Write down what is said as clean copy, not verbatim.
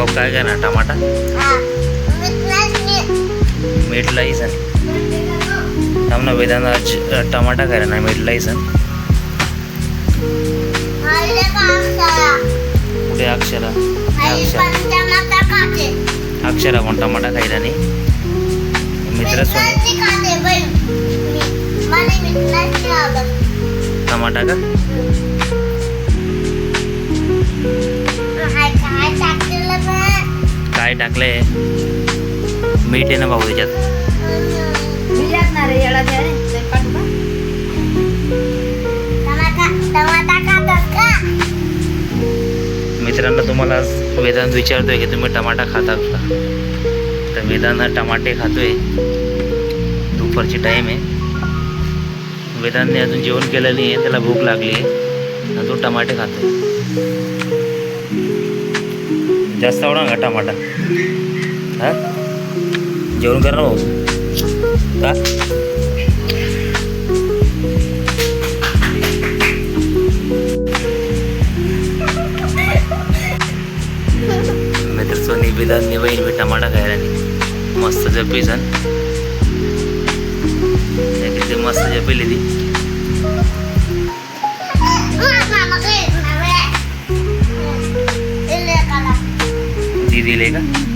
cup काय काय ना टमाटा मीठ लाईसन थांब ना वेदांना टमाटा काय ना मीठ लाईसन कुठे अक्षरा अक्षरा कोण टमाटा खायला नाही मित्र टमाटा का काय टाकलंय मीठ आहे ना भाऊ त्याच्यात मित्रांनो तुम्हाला वेदांत विचारतोय की तुम्ही टमाटा खाता का तर वेदांत टमाटे खातोय दुपारची टाईम आहे वेदांतने अजून जेवण केलं नाही आहे त्याला भूक लागली आहे आणि तो टमाटे खातोय जास्त आवडा का टमाटा हां जेवण कर ना भाऊ का मित्र सोनी वेदांतने बहीण मी टमाटा खायला नाही मस्त जपी सण किती मस्त जपेली ती ती दिले का